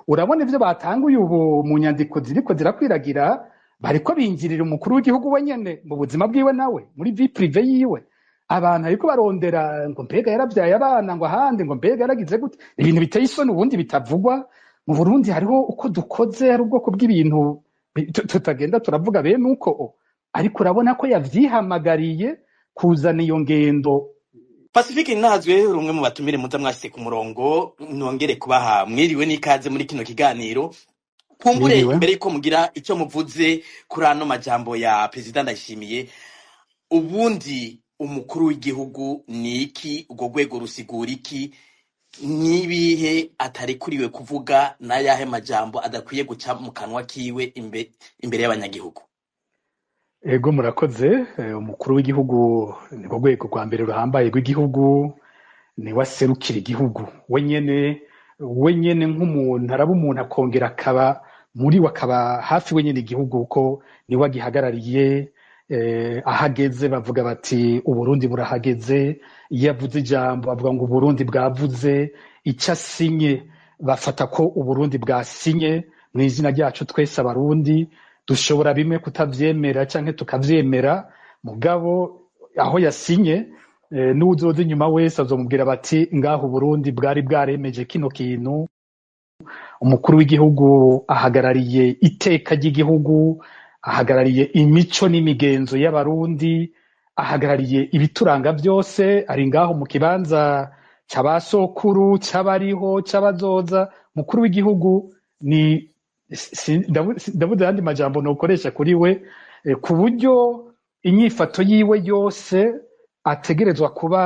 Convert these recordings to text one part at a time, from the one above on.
urabona ivyo batanguye ubu mu nyandiko ziriko zirakwiragira bariko binjirira umukuru w'igihugu wenyene mu buzima bwiwe nawe muri vie prive yiwe, abantu ariko barondera ngo mbega yaravyaye abana ngo ahandi ngo mbega yaragize gute, ibintu biteye isoni ubundi bitavugwa. Mu Burundi hariho uko dukoze, hari ubwoko bw'ibintu tutagenda turavuga bene uko, ariko urabona ko yavyihamagariye kuzana iyo ngendo. Pacifique Ntazwe rumwe mu batumire muza mwashyize ku murongo, nongere kubaha mwiriwe n'ikaze muri kino kiganiro. Kumbure mbere yuko mugira icyo muvuze kuri ano majambo ya Perezida Ndayishimiye, ubundi umukuru w'igihugu ni iki, urwo rwego rusigura iki, nibihe atarekuriwe kuvuga, n'ayahe majambo adakwiye guca mu kanwa kiwe imbere y'abanyagihugu? Ego murakoze. Umukuru w'igihugu ni rwego rwa mbere ruhambaye rw'igihugu, ni waserukira igihugu wenyene nk'umuntu, araba umuntu akongera akaba muri we, akaba hafi wenyene igihugu, uko niwe agihagarariye. Ahageze bavuga bati Uburundi burahageze, iyo avuze ijambo bavuga ngo Uburundi bwavuze, icyo asinye bafata ko Uburundi bwasinye mu izina ryacu twese abarundi. Dushobora bimwe kutavyemera canke tukavyemera, mugabo aho yasinye n'uwuzoza inyuma wese azomubwira bati ngaho Uburundi bwari bwaremeje kino kintu. Umukuru w'igihugu ahagarariye iteka ry'igihugu, ahagarariye imico n'imigenzo y'abarundi, ahagarariye ibituranga byose, ari ngaho mu kibanza c'abasokuru, c'abariho, c'abazoza. Umukuru w'igihugu ni ndabuze ayandi majambo nokoresha kuri we, ku buryo inyifato yiwe yose ategerezwa kuba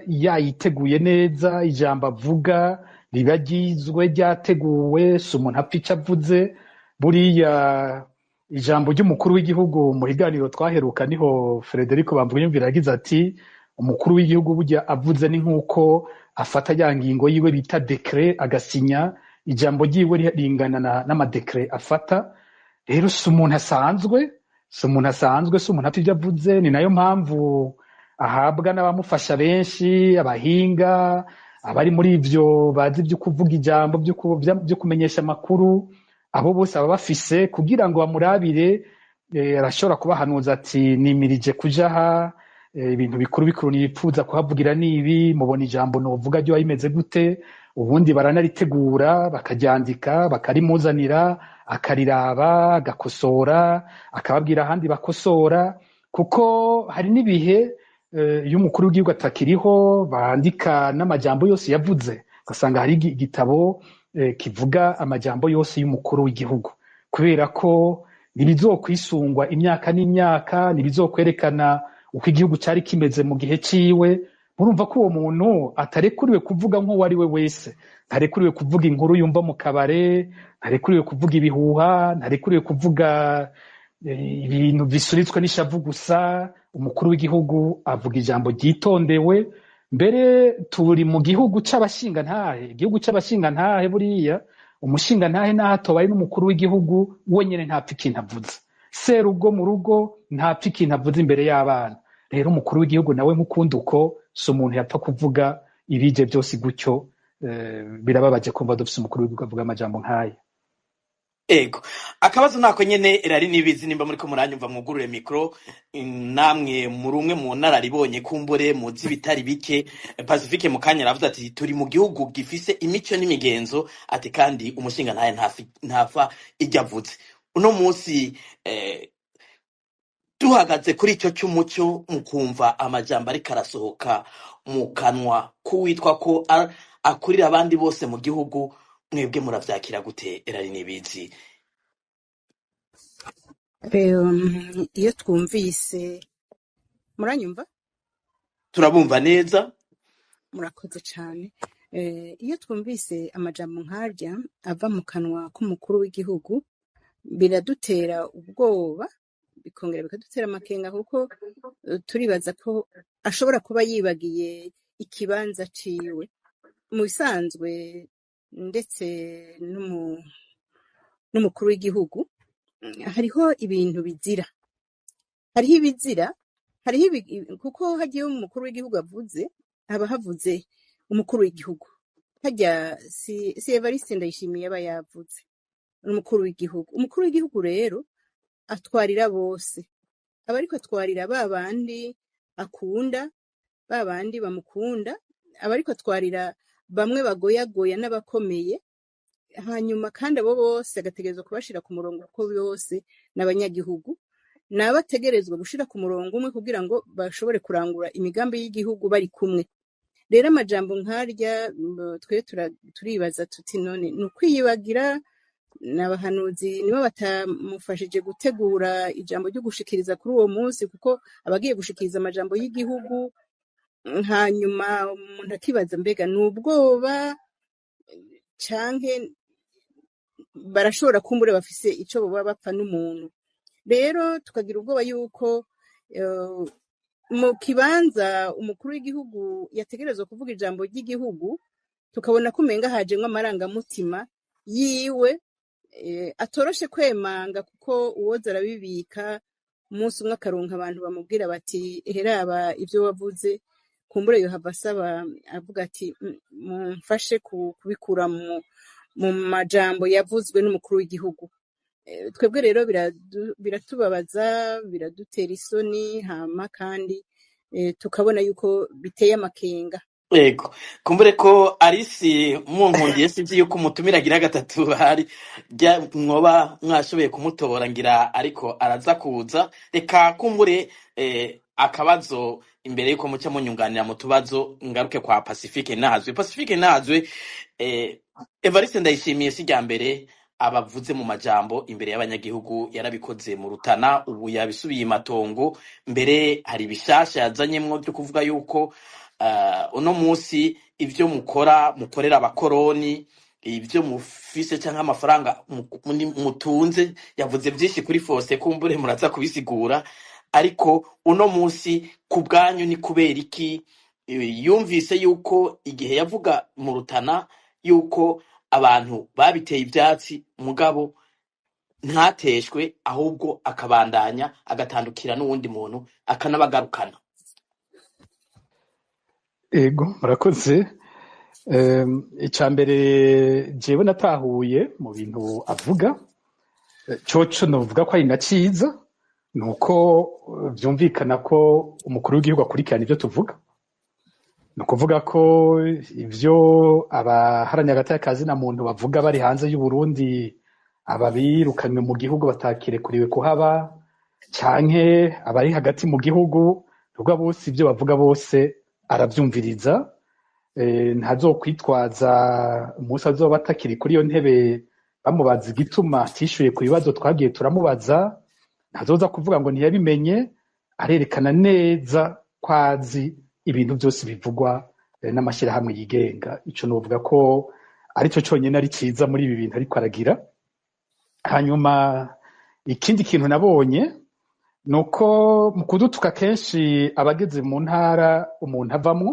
yayiteguye neza, ijambo avuga riba ryizwe ryateguwe, si umuntu apfa ico avuze. Buriya ijambo ry'umukuru w'igihugu mu biganiro twaheruka, niho Frederico Bamvuyumvira yagize ati umukuru w'igihugu burya avuze ni nk'uko afata ya ngingo yiwe bita dekret agasinya, ijambo ryiwe ringana n'amadekret afata. Rero si umuntu asanzwe, si umuntu apfa ivyo avuze. Ni nayo mpamvu ahabwa n'abamufasha benshi, abahinga, abari muri ivyo bazi ivyo kuvuga ijambo, vyo kumenyesha amakuru. Abo bose baba bafise kugira ngo bamurabire. Arashobora kubahanuza ati nimirije kuja aha, ibintu bikuru nipfuza kuhavugira nibi, mubona ijambo novuga ryo bimeze gute. Ubundi baranaritegura bakaryandika, bakarimuzanira, akariraba, agakosora, akababwira ahandi bakosora. Kuko hari n'ibihe iyo umukuru w'igihugu atakiriho bandika n'amajambo yose yavuze, ugasanga hari igitabo kivuga amajambo yose y'umukuru w'igihugu, kubera ko ntibizokwisungwa imyaka n'imyaka, ntibizokwerekana uko igihugu cyari kimeze mu gihe ciwe. Murumva ko uwo muntu atarekuriwe kuvuga nk'uwo ari we wese, ntarekuriwe kuvuga inkuru yumva mu kabare, ntarekuriwe kuvuga ibihuha, ntarekuriwe kuvuga ibintu bisuritswe n'ishavu gusa. Umukuru w'igihugu avuga ijambo ryitondewe. Mbere turi mu gihugu c'abashingantahe, igihugu c'abashingantahe. Buriya umushingantahe naho atobaye n'umukuru w'igihugu wenyene ntapfa ikintu avuze, serugo mu rugo ntapfa ikintu avuze imbere y'abana. Rero umukuru w'igihugu nawe nk'ukundi uko, si umuntu yapfa kuvuga ibije byose gutyo. Birababaje kumva dufise umukuru w'igihugu avuga amajambo nk'aya. Ego, akabazo nako nyene Irari Nibizi, nimba muriko muranyumva mwugurure mikro, namwe muri umwe mu nararibonye kumbure muzi bitari bike. Pacifique mukanya aravuze ati turi mu gihugu gifise imico n'imigenzo, ati kandi umushinga ntaye ntafa ijya avuze. Uno munsi duhagaze kuri ico cy'umuco, mukumva amajambo ariko arasohoka mu kanwa kuwitwa ko akurira abandi bose mu gihugu, mwebwe muravyakira gute Irari Nibizi? Iyo twumvise, muranyumva? Turabumva neza. Murakoze cyane. Iyo twumvise amajambo nk'arya ava mu kanwa k'umukuru w'igihugu, biradutera ubwoba, bikongera bikadutera amakenga, kuko turibaza ko ashobora kuba yibagiye ikibanza ciwe mu bisanzwe. Ndetse n'umukuru w'igihugu hariho ibintu bizira, hariho ibizira, kuko hagiye umukuru w'igihugu avuze, haba havuze umukuru w'igihugu. harya si Evariste Ndayishimiye aba yavuze umukuru w'igihugu rero atwarira bose aba ariko atwarira ba bandi akunda ba bandi bamukunda aba ariko atwarira bamwe bagoyagoya n'abakomeye hanyuma kandi abo bose agategerezwa kubashira ku murongo kuko bose n'abanyagihugu nabategerezwa gushira ku murongo umwe kugira ngo bashobore kurangura imigambi y'igihugu bari kumwe. Rero amajambo nkarya twe turibaza tuti none nukwiyibagira n'abahanuzi nibo batamufashije gutegura ijambo ryo gushikiriza kuri uwo munsi kuko abagiye gushikiriza amajambo y'igihugu hanyuma umuntu akibaza mbega n'ubwoba canke barashobora kumbura bafise ico boba bapfa n'umuntu. Rero tukagira ubwoba yuko mu kibanza umukuru w'igihugu yategerezwa kuvuga ijambo ry'igihugu tukabona ko umenga hajemwo amarangamutima yiwe atoroshe kwemanga kuko uwoza arabibika umunsi umwe akaronka abantu bamubwira bati heraba ivyo wavuze kumbure yohava asaba avuga ati mumfashe kubikura mu majambo yavuzwe n'umukuru w'igihugu. Twebwe rero biratubabaza biradutera isoni hama kandi tukabona yuko biteye amakenga. Yego kumbure ko Arisi munkundiye sinzi yuko umutumira agira gatatu hari mwoba mwashoboye kumutora ngira ariko araza kuza reka kumbure akabazo imbere yuko muca munyunganira mu tubazo ngaruke kwa Pacifique Nazwe Evariste Ndayishimiye sijya mbere abavuze mu majambo imbere y'abanyagihugu yarabikoze mu Rutana ubu yabisubiye imatongo mbere hari bishasha yazanyemwo byo kuvuga yuko uno musi ivyo mukorera abakoroni ivyo mufise canke amafaranga mutunze yavuze byinshi kuri Fose kumbure muraza kubisigura ariko uno musi kubwanyu ni kubera iki yumvise yuko igihe yavuga mu Rutana yuko abantu babiteye ivyatsi mugabo ntateshwe ahubwo akabandanya agatandukira n'uwundi muntu akanabagarukana. Ego murakoze. Icambere jewe natahuye mu bintu avuga coco novuga ko ari na ciza nuko vyumvikana ko umukuru w'igihugu akurikirana ivyo tuvuga, no kuvuga ko ivyo abaharanya agatakazi na muntu bavuga bari hanze y'u Burundi ababirukanywe mu gihugu batakirekuriwe kuhaba canke abari hagati mu gihugu nubwo bose ivyo bavuga bose aravyumviriza. Ntazokwitwaza umunsi azoba atakiri kuri iyo ntebe bamubaza igituma atishuye ku bibazo twagiye turamubaza, ntazoza kuvuga ngo ntiyabimenye, arerekana neza kwazi ibintu byose bivugwa n'amashyirahamwe yigenga. Ico novuga ko arico conyene ari ciza muri ibi bintu ariko aragira. Hanyuma ikindi kintu nabonye nuko mu kudutuka kenshi abageze mu ntara umuntu avamwo,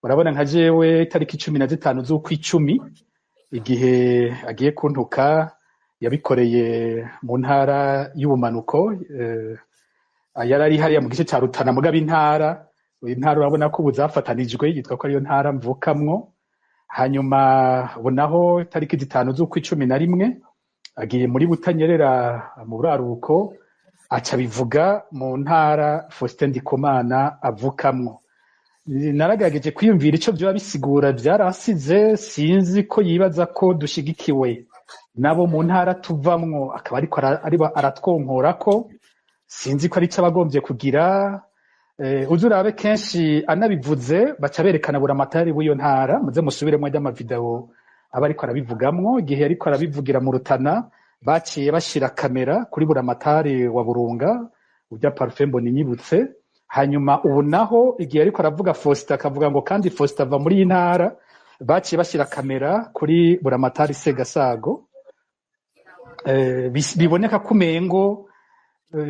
urabona nka jewe tariki 15 z'ukwicumi igihe agiye kuntuka yabikoreye mu ntara y'ubumanuko yarari hariya mu gice ca Rutana mugabo intara urabona ko buzafatanijwe yitwa ko ariyo ntara mvukamwo. Hanyuma bonaho tariki 5 z'ukwicumi na rimwe agiye muri Butanyerera mu buraruko aca bivuga mu ntara Faustin Ndikumana avukamwo. Naragerageje kwiyumvira ico byo bisigura byarasize, sinzi ko yibaza ko dushigikiwe nabo mu ntara tuvamwo akaba ariko aratwonkora ko sinzi ko ari cyo abagombye kugira. Uzurabe kenshi anabivuze baca berekana buramatari w'iyo ntara, muze musubiremo ry'amavideo aba ariko arabivugamwo. Igihe ariko arabivugira mu Rutana baciye bashira kamera kuri buramatari wa Burunga urya Parfait Mboninyibutse. Hanyuma ubu naho igihe ariko aravuga Faustin akavuga ngo kandi Faustin ava muri intara, baciye bashira kamera kuri buramatari Segasago. Biboneka kumengo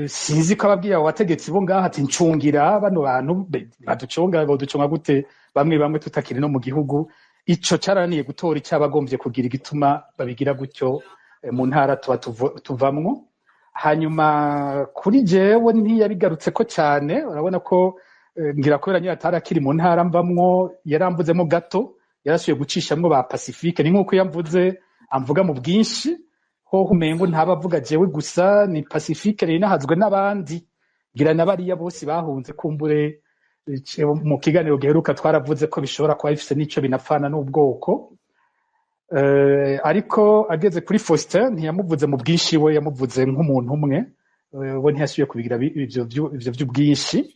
sinzi ko ababwiye abo bategetsi bo ngaha ati ncungira bano bantu baducunga gute bamwe tutakiri no mu gihugu. Ico caraniye gutora icyabagombye kugira igituma babigira gutyo mu ntara tuvamwo. Hanyuma kuri jewe ntiyabigarutse ko cyane, urabona ko ngira kubera nyine atarakiri mu ntara mvamwo yarambuzemo gato yarasubiye gucishamwo ba Pacifique. Ni nk'uko yamvuze amvuga mu bwinshi ho umengo ntabavuga jewe gusa, ni Pacifique rero nahazwe n'abandi ngira na bariya bose bahunze. Kumbure mu kiganiro giheruka twaravuze ko bishobora kuba bifise n'ico binapfana n'ubwoko, ariko ageze kuri Faustin ntiyamuvuze mu bwinshi, we yamuvuze nk'umuntu umwe, we ntiyasubiye kubigira ivyo vy'ubwinshi.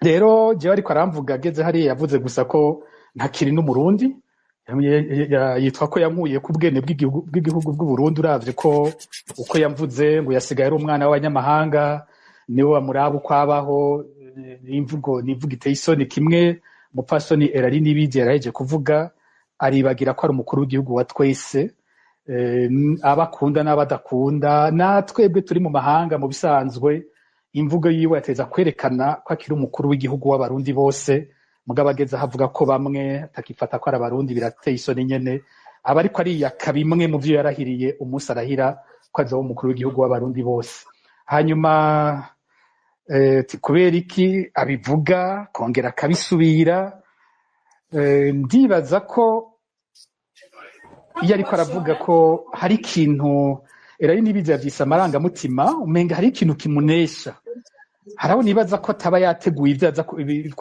Rero jewe ariko aramvuga ageze hariya yavuze gusa ko ntakiri n'umurundi, yitwa ko yankuye ku bwene bw'igihugu bw'Uburundi. Uravye ko uko yamvuze ngo yasigaye ari umwana w'abanyamahanga, niwe wamuraba uko abaho, n'imvugo iteye isoni. Kimwe umupfasoni Erari Nibizi yaraheje kuvuga, aribagira ko ari umukuru w'igihugu wa twese, abakunda n'abadakunda. Natwebwe turi mu mahanga mu bisanzwe imvugo yiwe yateza kwerekana ko akiri umukuru w'igihugu w'abarundi bose, mugabo ageze ahavuga ko bamwe atakifata ko ari abarundi, birateye isoni nyene. Aba ariko ariyaka bimwe mu vyo yarahiriye umunsi arahira ko azoba umukuru w'igihugu w'abarundi bose. Hanyuma kubera iki abivuga kongera akabisubira? Ndibaza ko iyo ariko aravuga ko hari ikintu Erari Nibizi yavyise amarangamutima, umenga hari ikintu kimunesha. Haraho nibaza ko ataba yateguye ivyo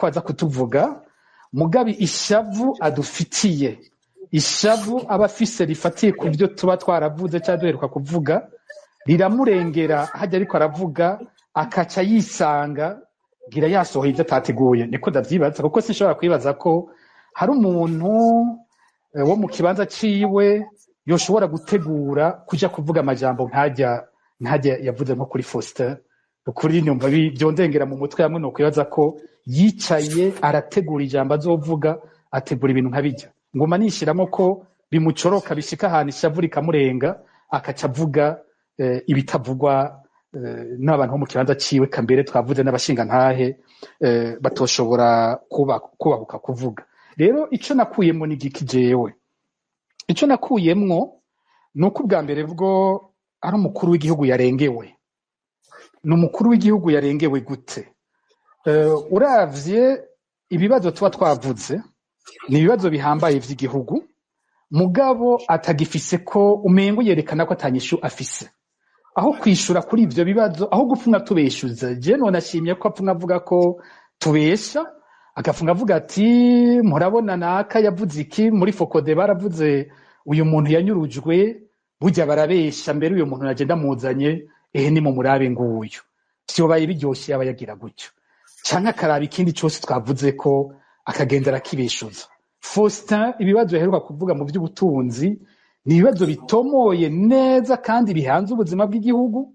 aza kutuvuga, mugabi ishavu adufitiye, ishavu aba afise rifatiye ku byo tuba twaravuze cyangwa duheruka kuvuga, riramurengera hajya ariko aravuga akaca yisanga gira yasohoye ivyo atateguye. Niko ndavyibaza, kuko sinshobora kwibaza ko hari umuntu wo mu kibanza ciwe yoshobora gutegura kuja kuvuga amajambo nkajya yavuze nko kuri Faustin. Ukuri nyumva byondengera mu mutwe hamwe no kwibaza ko yicaye arategura ijambo azovuga, ategura ibintu nkabijya ngoma nishiramo ko bimucoroka bishika ahantu ishavu rikamurenga akaca avuga ibitavugwa n'abantu bo mu kibanza ciwe, kambere twavuze n'abashinga ntahe batoshobora kubahuka kuvuga. Rero ico nakuyemo ni giki jewe, ico nakuyemwo nuko ubwa mbere bwo ari umukuru w'igihugu yarengewe. Ni umukuru w'igihugu yarengewe gute? Uravye ibibazo tuba twavuze ni ibibazo bihambaye vy'igihugu, mugabo atagifise ko umengo yerekana ko atanyishu afise aho kwishura kuri ivyo bibazo, aho gupfunga tubeshuza. Je none ashimye ko apfunga avuga ko tubesha, agafunga avuga ati murabona naka yavuze iki muri Fokode, baravuze uyu muntu yanyurujwe, burya barabesha, mbere uyu muntu nagenda muzanye ni mu murabe nguyu. Vyobaye biryoshe yaba yagira gutyo, canke akaraba ikindi cose twavuze ko akagendera kibeshuza. Faustin ibibazo yaheruka kuvuga mu vy'ubutunzi ni ibibazo bitomoye neza kandi bihanze ubuzima bw'igihugu,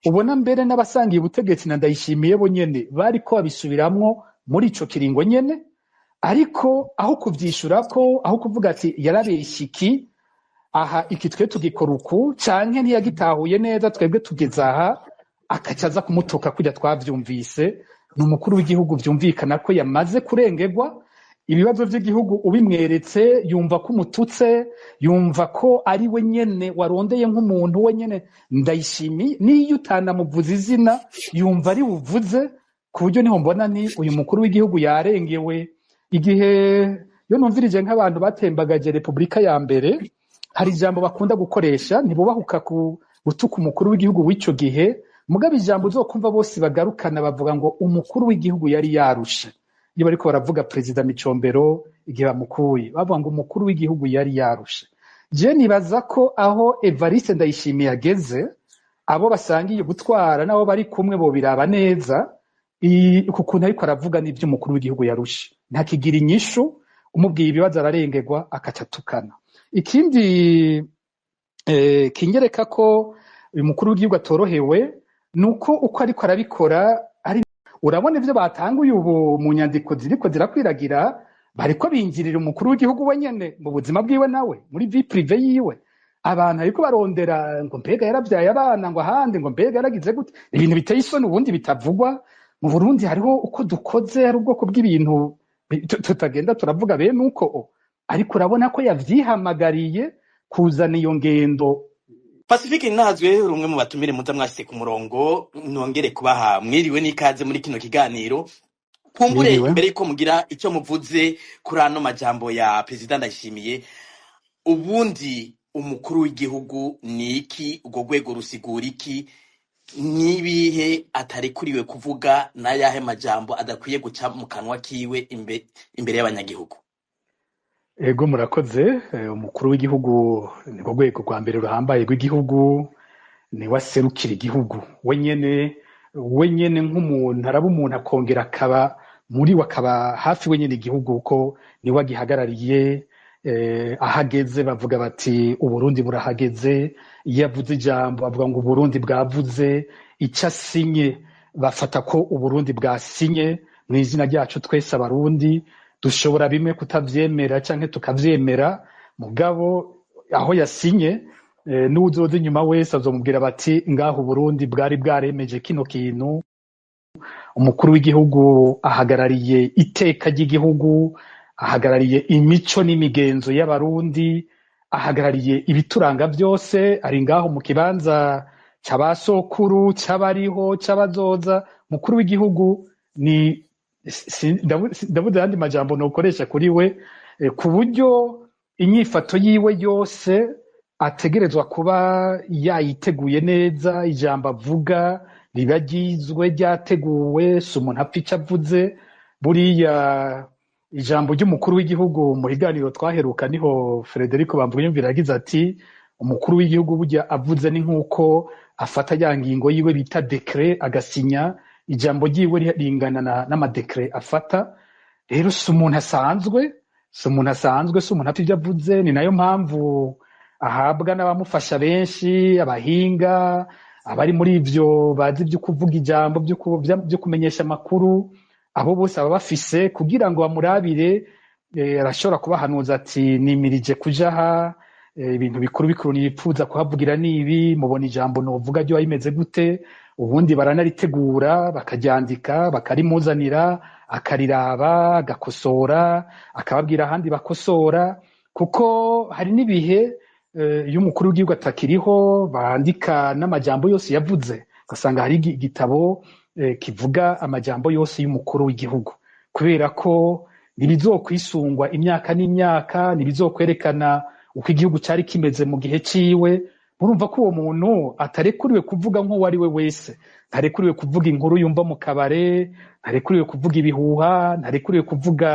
ubona mbere n'abasangiye ubutegetsi na Ndayishimiye bo nyene bariko babisubiramwo muri ico kiringo nyene, ariko aho kuvyishurako, aho kuvuga ati yarabeshya iki, aha iki twe tugikora uku, canke ntiyagitahuye neza twebwe tugeze aha, akacaza kumutuka kujya twavyumvise. Ni umukuru w'igihugu vyumvikana ko yamaze kurengerwa. Ibibazo vy'igihugu ubimweretse yumva ko umututse, yumva ko ari we nyene warondeye nk'umuntu we nyene Ndayishimiye, niyo utanamuvuza izina yumva ari buvuze, ku buryo niho mbona ni uyu mukuru w'igihugu yarengewe. Igihe yo numvirije nk'abantu batembagaje Republika ya mbere, hari ijambo bakunda gukoresha, ntibubahuka gutuka umukuru w'igihugu w'ico gihe, mugabe ijambo uzokumva bose bagarukana bavuga ngo umukuru w'igihugu yari yarushe. Iyo bariko baravuga Perezida Micombero igihe bamukuye, bavuga ngo umukuru w'igihugu yari yarushe. Je nibaza ko aho Evariste Ndayishimiye ageze, abo basangiye gutwara nabo bari kumwe bo biraba neza kukuntu ariko aravuga n'ivyo umukuru w'igihugu yarushe, ntakigira inyishu, umubwiye ibibazo ararengerwa akacatukana. Ikindi kinyereka ko uyu mukuru w'igihugu atorohewe nuko uko ariko arabikora ari, urabona ivyo batanguye ubu mu nyandiko ziriko zirakwiragira, bariko binjirira umukuru w'igihugu we nyene mu buzima bwiwe, nawe muri vie prive yiwe. Abantu ariko barondera ngo mbega yaravyaye abana, ngo ahandi ngo mbega yaragize gute, ibintu biteye isoni ubundi bitavugwa. Mu Burundi hariho uko dukoze, hari ubwoko bw'ibintu tutagenda turavuga bene uko, ariko urabona ko yavyihamagariye kuzana iyo ngendo. Pacifique Ninahazwe rumwe mu batumire muza mwashyize ku murongo, nongere kubaha mwiriwe n'ikaze muri kino kiganiro. kumbure imbere yuko mugira icyo muvuze kuri ano majambo ya Perezida Ndayishimiye, ubundi umukuru w'igihugu ni iki, urwo rwego rusigura iki, nibihe atarekuriwe kuvuga, n'ayahe majambo adakwiye guca mu kanwa kiwe imbere y'abanyagihugu? Ego murakoze. Umukuru w'igihugu nirwo rwego rwa mbere ruhambaye rw'igihugu, ni waserukira igihugu wenyene nk'umuntu, araba umuntu akongera akaba muri we, akaba hafi wenyene igihugu, kuko niwe agihagarariye. Ahageze bavuga bati Uburundi burahageze. Iyo avuze ijambo bavuga ngo Uburundi bwavuze. Icyo asinye bafata ko Uburundi bwasinye mu izina ryacu twese abarundi. Dushobora bimwe kutavyemera canke tukavyemera, mugabo aho yasinye n'uwuzoza inyuma wese azomubwira bati ngaho Uburundi bwari bwaremeje kino kintu. Umukuru w'igihugu ahagarariye iteka ry'igihugu, ahagarariye imico n'imigenzo y'abarundi, ahagarariye ibituranga byose. Ari ngaho mu kibanza cy'abasokuru, cy'abariho, cy'abazoza. Umukuru w'igihugu ni ndavuze ayandi majambo nokoresha kuri we, ku buryo inyifato yiwe yose ategerezwa kuba yayiteguye neza. Ijambo avuga riba ryizwe, ryateguwe, si umuntu apfa icyo avuze. Buriya ijambo ry'umukuru w'igihugu mu biganiro twaheruka, niho Frederico Bamvugiyumvira yagize ati umukuru w'igihugu burya avuze ni nk'uko afata ya ngingo yiwe bita dekre agasinya. Ijambo ryiwe ringana n'amadekre afata. Rero si umuntu asanzwe, si umuntu apfa ibyo avuze. Ni nayo mpamvu ahabwa n'abamufasha benshi, abahinga, abari muri ivyo bazi ibyo kuvuga ijambo, byo kumenyesha amakuru. Abo bose baba bafise kugira ngo bamurabire. Arashobora kubahanuza ati nimirije kuja aha, ibintu bikuru nipfuza kuhavugira nibi, mubona ijambo novuga ryo bimeze gute. Ubundi baranaritegura bakaryandika, bakarimuzanira, akariraba, agakosora, akababwira ahandi bakosora. Kuko hari n'ibihe iyo umukuru w'igihugu atakiriho bandika n'amajambo yose yavuze, ugasanga hari igitabo kivuga amajambo yose y'umukuru w'igihugu, kubera ko ntibizokwisungwa imyaka n'imyaka, ntibizokwerekana uko igihugu cyari kimeze mu gihe ciwe. Murumva ko uwo muntu atarekuriwe kuvuga nk'uwo ari we wese. Ntarekuriwe kuvuga inkuru yumva mu kabare, ntarekuriwe kuvuga ibihuha, ntarekuriwe kuvuga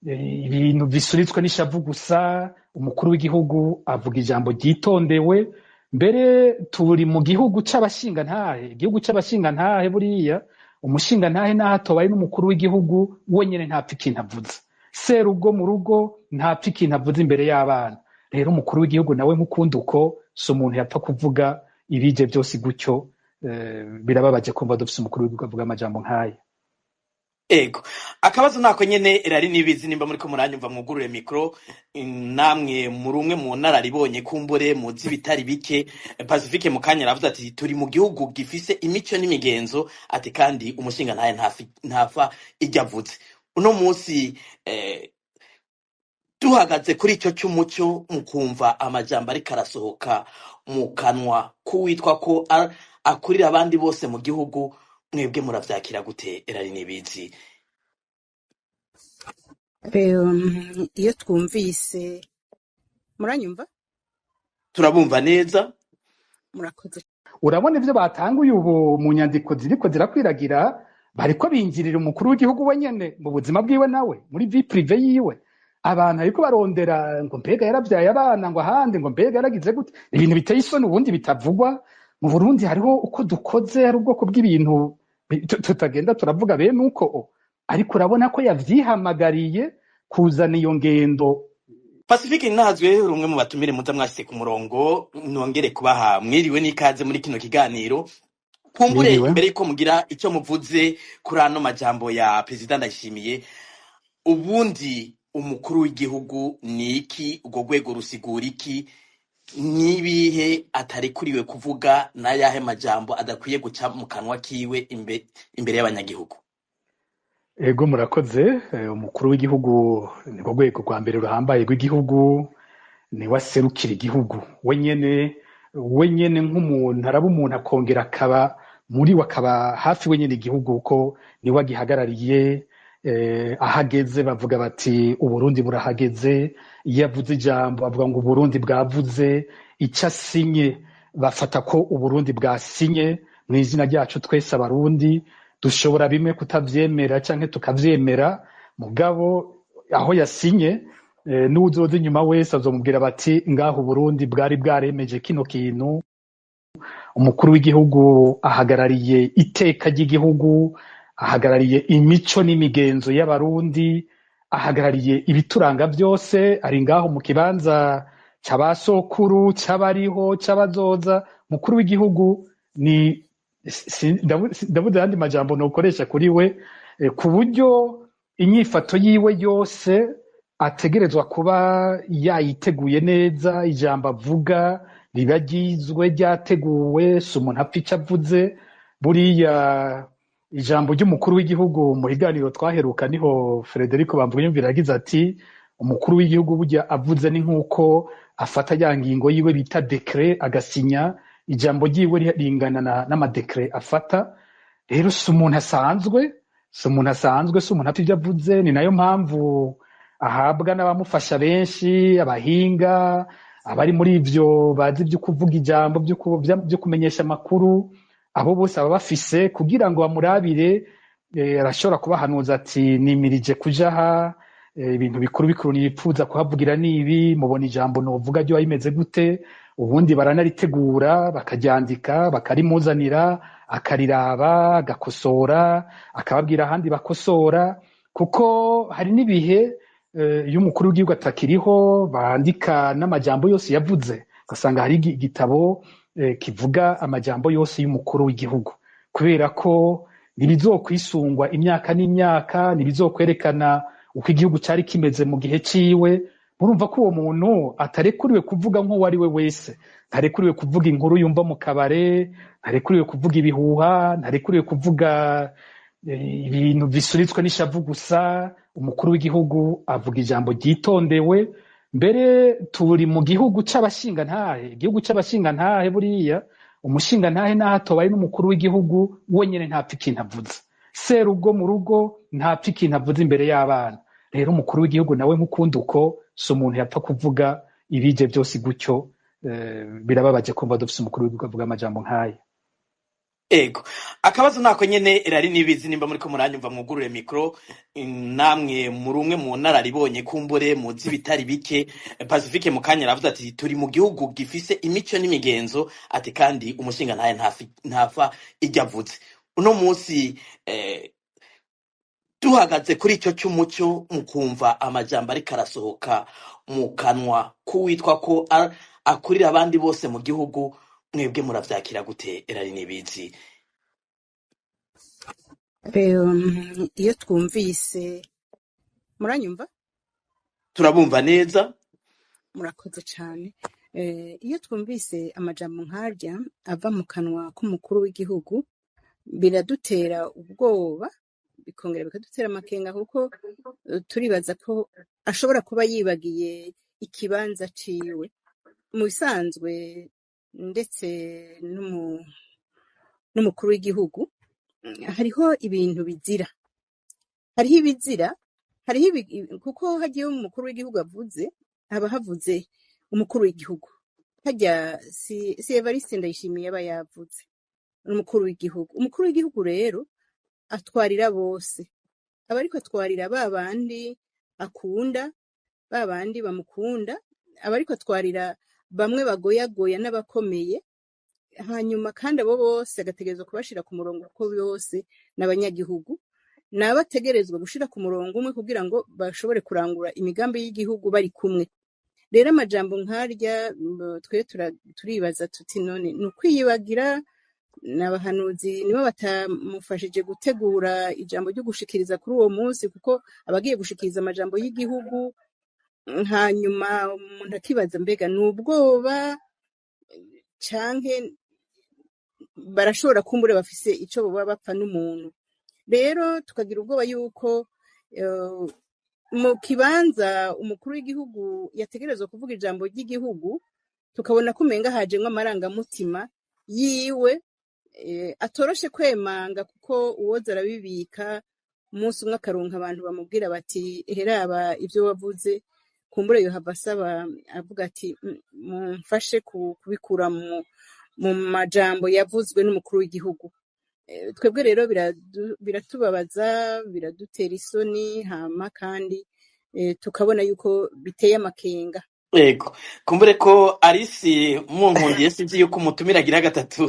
ibintu bisuritswe n'ishavu gusa. Umukuru w'igihugu avuga ijambo ryitondewe. Mbere turi mu gihugu c'abashingantahe. Igihugu c'abashingantahe buriya umushingantahe naho atobaye n'umukuru w'igihugu wenyene ntapfa ikintu avuze. Serugo mu rugo ntapfa ikintu avuze imbere y'abana. Rero umukuru w'igihugu nawe nk'ukundi uko, si umuntu yapfa kuvuga ibije byose gutyo. Birababaje kumva dufise umukuru w'igihugu avuga amajambo nk'aya. Ego, akabazo nako nyene erari nibizi nimba muri ko muranyumva mwugurure mikro, namwe muri umwe mu nararibonye kumbure muzi bitari bike. Pacifique Mukanya aravuze ati turi mu gihugu gifise imico n'imigenzo, ati kandi umushinga ntafa ijya avuze. Uno munsi duhagaze kuri icyo cy'umuco, mukumva amajambo ariko arasohoka mu kanwa kuwitwa ko akurira abandi bose mu gihugu, mwebwe muravyakira gute erari nibizi? Iyo twumvise, muranyumva? Turabumva neza. Murakoze. Urabona ivyo batanguye ubu mu nyandiko ziriko zirakwiragira, bariko binjirira umukuru w'igihugu wenyene mu buzima bwiwe, nawe muri vie prive yiwe. Abantu ariko barondera ngo mbega yaravyaye abana, ngo ahandi ngo mbega yaragize gute. Ibintu biteye isoni ubundi bitavugwa. Mu Burundi hariho uko dukoze, hari ubwoko bw'ibintu tutagenda turavuga bene uko, ariko urabona ko yavyihamagariye kuzana iyo ngendo. Pacifique Ntazwe, rumwe mu batumire muza mwashyize ku murongo, nongere kubaha mwiriwe n'ikaze muri kino kiganiro. Kumbure imbere yuko mugira icyo muvuze kuri ano majambo ya Perezida Ndayishimiye, ubundi umukuru w'igihugu ni iki, urwo rwego rusigura iki, nibihe atarekuriwe kuvuga, n'ayahe majambo adakwiye guca mu kanwa kiwe imbere y'abanyagihugu? Ego murakoze. Umukuru w'igihugu nirwo rwego rwa mbere ruhambaye rw'igihugu, ni waserukira igihugu wenyene nk'umuntu, araba umuntu akongera akaba muri we akaba hafi wenyine igihugu ko niwe agihagarariye. Ahageze bavuga bati Uburundi burahageze, iyo avuze ijambo bavuga ngo Uburundi bwavuze, icyo asinye bafata ko Uburundi bwasinye mu izina ryacu twese abarundi. Dushobora bimwe kutavyemera canke tukavyemera, mugabo aho yasinye n'uwuzoza inyuma wese azomubwira bati ngaho Uburundi bwari bwaremeje kino kintu. Umukuru w'igihugu ahagarariye iteka ry'igihugu, ahagarariye imico n'imigenzo y'abarundi, ahagarariye ibituranga byose, ari ngaho mu kibanza cy'abasokuru, cy'abariho, cy'abazoza. Mukuru w'igihugu ni ndavuze ayandi majambo nokoresha kuri we, ku buryo inyifato yiwe yose ategerezwa kuba yayiteguye neza, ijambo avuga riba ryizwe ryateguwe, si umuntu apfa icyo avuze. Buriya ijambo ry'umukuru w'igihugu mu biganiro twaheruka niho Frederico Bamvugiyumvira yagize ati umukuru w'igihugu burya avuze ni nk'uko afata ya ngingo yiwe bita dekre agasinya, ijambo ryiwe ringana n'amadekre afata. Rero si umuntu asanzwe, si umuntu apfa ibyo avuze. Ni nayo mpamvu ahabwa n'abamufasha benshi, abahinga, abari muri ivyo bazi ibyo kuvuga ijambo, byo kumenyesha amakuru. Abo bose baba bafise kugira ngo bamurabire. Arashobora kubahanuza ati nimirije kuja aha, ibintu bikuru nipfuza kuhavugira nibi, mubona ijambo novuga ryo bimeze gute. Ubundi baranaritegura bakaryandika bakarimuzanira, akariraba agakosora, akababwira ahandi bakosora. Kuko hari n'ibihe iyo umukuru w'igihugu atakiriho bandika n'amajambo yose yavuze, ugasanga hari igitabo kivuga amajambo yose y'umukuru w'igihugu, kubera ko ntibizokwisungwa imyaka n'imyaka, ntibizokwerekana uko igihugu cyari kimeze mu gihe ciwe. Murumva ko uwo muntu atarekuriwe kuvuga nk'uwo ari we wese, ntarekuriwe kuvuga inkuru yumva mu kabare, ntarekuriwe kuvuga ibihuha, ntarekuriwe kuvuga ibintu bisunitswe n'ishavu gusa. Umukuru w'igihugu avuga ijambo ryitondewe. Mbere turi mu gihugu c'abashingantahe, igihugu c'abashingantahe. Buriya umushingantahe naho atobaye n'umukuru w'igihugu wenyene ntapfa ikintu avuze, serugo mu rugo ntapfa ikintu avuze imbere y'abana. Rero umukuru w'igihugu nawe nk'ukundi uko, si umuntu yapfa kuvuga ibije byose gutyo. Birababaje kumva dufise umukuru w'igihugu avuga amajambo nk'aya. Ego, akabazo nako nyene erari nibizi nimba muri ko muranyumva mwugurure mikro, namwe muri umwe mu nararibonye kumbure muzi bitari bike. Pacifique Mukanya aravuze ati turi mu gihugu gifise imico n'imigenzo, ati kandi umushinga ntaye ntafa ijya avuze. Uno munsi duhagaze kuri icyo cy'umuco, mukumva amajambo ariko arasohoka mu kanwa kuwitwa ko akurira abandi bose mu gihugu, mwebwe muravyakira gute erari nibizi? Iyo twumvise, muranyumva? Turabumva neza. Murakoze cyane. Iyo twumvise amajambo nkarya ava mu kanwa k'umukuru w'igihugu, biradutera ubwoba, bikongera bikadutera amakenga, kuko turibaza ko ashobora kuba yibagiye ikibanza ciwe. Mu bisanzwe ndetse n'umukuru w'igihugu hariho ibintu bizira, hariho ibizira, kuko hagiye umukuru w'igihugu avuze haba havuze umukuru w'igihugu. Hajya si Evariste Ndayishimiye aba yavuze umukuru w'igihugu. Umukuru w'igihugu rero atwarira bose, aba ariko atwarira babandi akunda, babandi bamukunda, aba ariko atwarira bamwe bagoyagoya n'abakomeye. Hanyuma kandi abo bose agategerezwa kubashira ku murongo, kuko bose n'abanyagihugu, nabategerezwa gushira ku murongo umwe kugira ngo bashobore kurangura imigambi y'igihugu bari kumwe. Rero amajambo nkarya twe turibaza tuti none nukwiyibagira, n'abahanuzi nibo batamufashije gutegura ijambo ryo gushikiriza kuri uwo munsi, kuko abagiye gushikiriza amajambo y'igihugu. Hanyuma umuntu akibaza mbega n'ubwoba canke barashobora kumbure bafise ico boba bapfa n'umuntu. Rero tukagira ubwoba yuko mu kibanza umukuru w'igihugu yategerezwa kuvuga ijambo ry'igihugu, tukabona ko umenga hajemwo amarangamutima yiwe, atoroshe kwemanga, kuko uwoza arabibika umunsi umwe akaronka abantu bamubwira bati heraba ivyo wavuze, kumbure yohava asaba avuga ati mumfashe kubikura mu majambo yavuzwe n'umukuru w'igihugu. Twebwe rero biratubabaza, biradutera isoni, hama kandi tukabona yuko biteye amakenga. Ego, kumbure ko Arisi munkundiye sinzi yuko umutumira agira gatatu